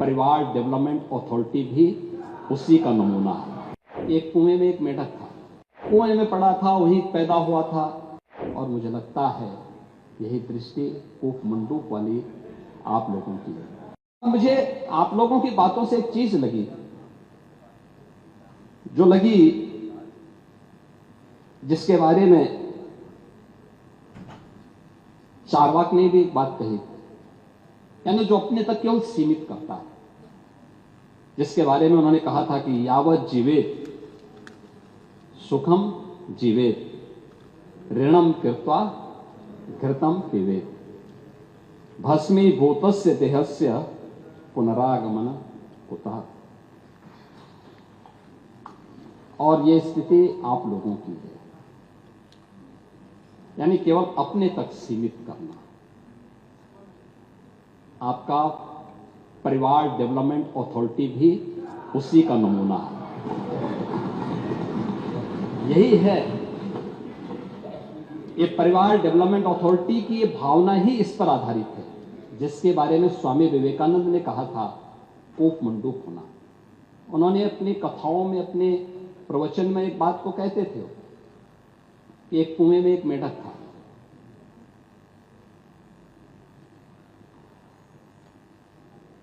परिवार development authority भी उसी का नमूना है। एक कुएं में एक मेढक था, कुएं में पड़ा था, वहीं पैदा हुआ था। और मुझे लगता है यही दृष्टि कूप मंडूक वाली आप लोगों की है। मुझे आप लोगों की बातों से एक चीज लगी, जो लगी जिसके बारे में चार्वाक ने भी एक बात कही, यानी जो अपने तक केवल सीमित करता है, जिसके बारे में उन्होंने कहा था कि यावत जीवेत सुखम जीवेत ऋणम कृत्वा घृतम पिबेत भस्मीभूतस्य देहस्य पुनरागमन कुतः। और ये स्थिति आप लोगों की है, यानी केवल अपने तक सीमित करना। आपका परिवार डेवलपमेंट अथॉरिटी भी उसी का नमूना है। यही है, ये परिवार डेवलपमेंट अथॉरिटी की ये भावना ही इस पर आधारित है, जिसके बारे में स्वामी विवेकानंद ने कहा था कूप मंडूक होना। उन्होंने अपनी कथाओं में, अपने प्रवचन में एक बात को कहते थे कि एक कुएं में एक मेढक था,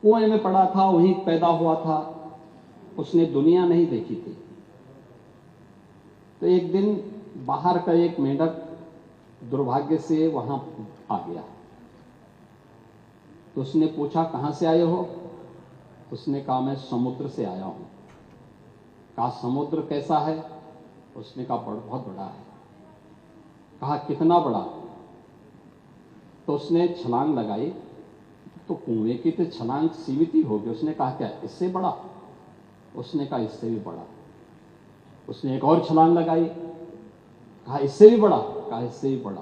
कुएं में पड़ा था, वहीं पैदा हुआ था, उसने दुनिया नहीं देखी थी। तो एक दिन बाहर का एक मेढक दुर्भाग्य से वहां आ गया। तो उसने पूछा, कहां से आए हो? उसने कहा, मैं समुद्र से आया हूं। कहा, समुद्र कैसा है? उसने कहा, बहुत बड़ा है। कहा, कितना बड़ा? तो उसने छलांग लगाई। तो कुएं की तो छलांग सीमित ही होगी। उसने कहा, क्या इससे बड़ा? उसने कहा, इससे भी बड़ा। उसने एक और छलांग लगाई। कहा, इससे भी बड़ा? कहा, इससे भी बड़ा।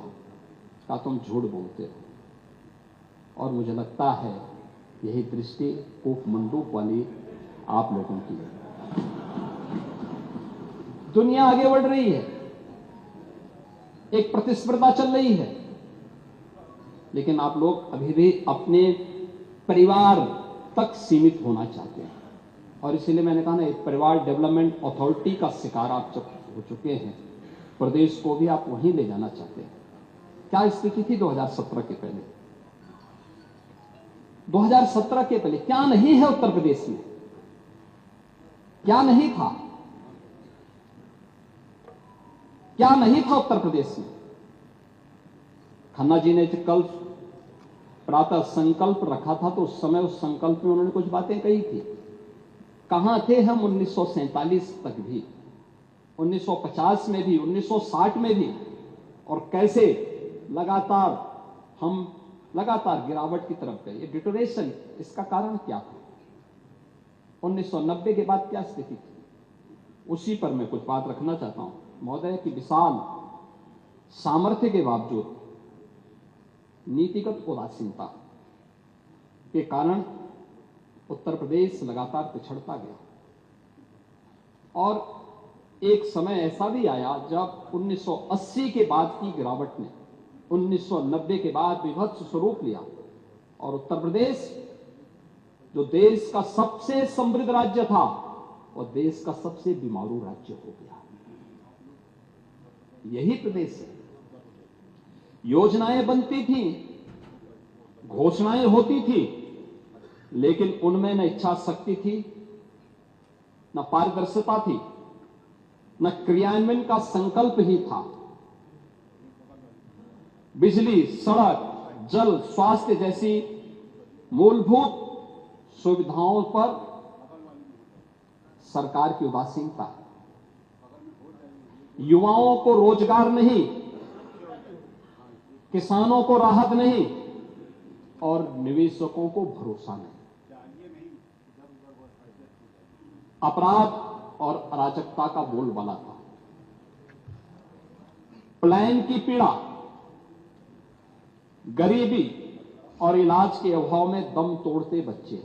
कहा, तुम झूठ बोलते हो। और मुझे लगता है यही दृष्टि कूप मंडूक वाली आप लोगों की है। दुनिया आगे बढ़ रही है, एक प्रतिस्पर्धा चल रही है, लेकिन आप लोग अभी भी अपने परिवार तक सीमित होना चाहते हैं। और इसीलिए मैंने कहा ना, एक परिवार डेवलपमेंट अथॉरिटी का शिकार आप जब हो चुके हैं, प्रदेश को भी आप वहीं ले जाना चाहते हैं। क्या स्थिति थी 2017 के पहले? 2017 के पहले क्या नहीं है उत्तर प्रदेश में? क्या नहीं था? क्या नहीं था उत्तर प्रदेश में? खन्ना जी ने कल प्रातः संकल्प रखा था, तो उस समय उस संकल्प में उन्होंने कुछ बातें कही थी। कहां थे हम 1947 तक भी, 1950 में भी, 1960 में भी, और कैसे हम लगातार गिरावट की तरफ गए। ये डिटोरेशन, इसका कारण क्या था? 1990 के बाद क्या स्थिति थी? उसी पर मैं कुछ बात रखना चाहता हूं। महोदय की विशाल सामर्थ्य के बावजूद नीतिगत उदासीनता के कारण उत्तर प्रदेश लगातार पिछड़ता गया। और एक समय ऐसा भी आया जब 1980 के बाद की गिरावट ने 1990 के बाद विभत्स स्वरूप लिया, और उत्तर प्रदेश जो देश का सबसे समृद्ध राज्य था, वह देश का सबसे बीमारू राज्य हो गया। यही प्रदेश है। योजनाएं बनती थी, घोषणाएं होती थी, लेकिन उनमें न इच्छा शक्ति थी, न पारदर्शिता थी, न क्रियान्वयन का संकल्प ही था। बिजली, सड़क, जल, स्वास्थ्य जैसी मूलभूत सुविधाओं पर सरकार की उदासीनता, युवाओं को रोजगार नहीं, किसानों को राहत नहीं, और निवेशकों को भरोसा नहीं। अपराध और अराजकता का बोलबाला था। प्लान की पीड़ा, गरीबी और इलाज के अभाव में दम तोड़ते बच्चे,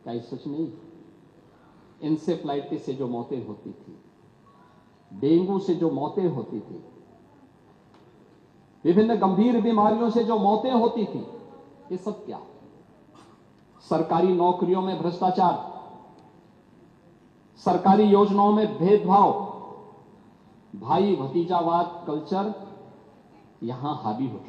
क्या ये सच नहीं? इंसेफ्लाइटिस से जो मौतें होती थी, डेंगू से जो मौतें होती थी, विभिन्न गंभीर बीमारियों से जो मौतें होती थी, ये सब क्या? सरकारी नौकरियों में भ्रष्टाचार, सरकारी योजनाओं में भेदभाव, भाई भतीजावाद कल्चर यहां हावी हो चुका है।